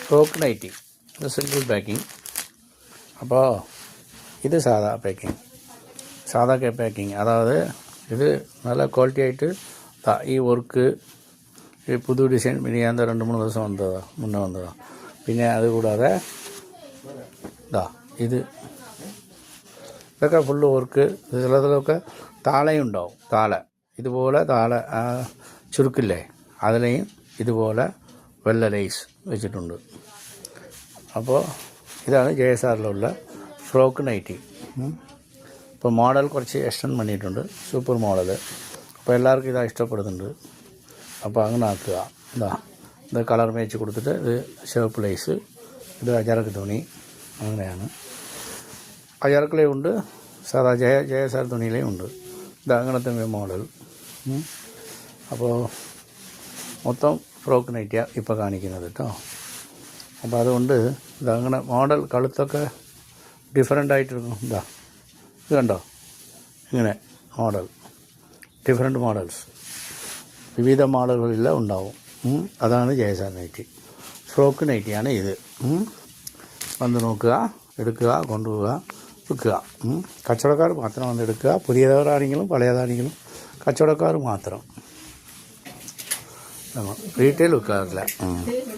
Frock nightie, ഇത് single packing. അപ്പോൾ ഇത് സാധാ പാക്കിങ്, സാധാ പാക്കിങ്. അതായത് ഇത് നല്ല ക്വാളിറ്റി ആയിട്ട് ഈ വർക്ക്, ഈ പുതു ഡിസൈൻ പിന്നെ ഞാൻ 2-3 ദിവസം മുന്നേ വന്നതാണ്. പിന്നെ അതുകൂടാതെ ഇതൊക്കെ ഫുള്ള് വർക്ക്. ചിലതിലൊക്കെ താളയുണ്ടാവും, ഇതുപോലെ ചുരുക്കില്ലേ, അതിലെയും ഇതുപോലെ വെള്ള ലേസ് വെച്ചിട്ടുണ്ട്. അപ്പോൾ ഇതാണ് JSRലുള്ള ഫ്രോക്ക് നൈറ്റി. ഇപ്പോൾ മോഡൽ കുറച്ച് എക്സ്റ്റെൻഡ് பண்ணிയിട്ടുണ്ട്, സൂപ്പർ മോഡൽ. അപ്പോൾ എല്ലാവർക്കും ഇതാ ഇഷ്ടപ്പെടുന്നുണ്ട്. അപ്പോൾ അങ്ങനെ ആക്കുക. ഇത് കളർ മേച്ച് കൊടുത്തിട്ട് ഇത് ഷേപ്പ് ലേസ്, ഇത് അജാർക്ക് തുണി, അങ്ങനെയാണ്. അജാർക്കിലെയും ഉണ്ട്, സാധാ JSR തുണിയിലേയും ഉണ്ട്. ഇത് അങ്ങനത്തെ മോഡൽ. അപ്പോൾ മൊത്തം ഫ്രോക്ക് നൈറ്റിയാണ് ഇപ്പോൾ കാണിക്കുന്നത് കേട്ടോ. അപ്പോൾ അതുകൊണ്ട് ഇതങ്ങനെ മോഡൽ കഴുത്തൊക്കെ ഡിഫറെൻ്റ് ആയിട്ടിരിക്കും. ഇത് കണ്ടോ, ഇങ്ങനെ മോഡൽ, ഡിഫറെൻറ്റ് മോഡൽസ്, വിവിധ മോഡലുകളെല്ലാം ഉണ്ടാവും. അതാണ് JSR നൈറ്റി. ഫ്രോക്ക് നൈറ്റിയാണ് ഇത്. വന്ന് നോക്കുക, എടുക്കുക, കൊണ്ടുപോവുക, വിൽക്കുക. കച്ചവടക്കാർ മാത്രം വന്ന് എടുക്കുക. പുതിയതാണെങ്കിലും പഴയതാണെങ്കിലും കച്ചവടക്കാർ മാത്രം, റീറ്റെയിൽ വിൽക്കാറില്ല.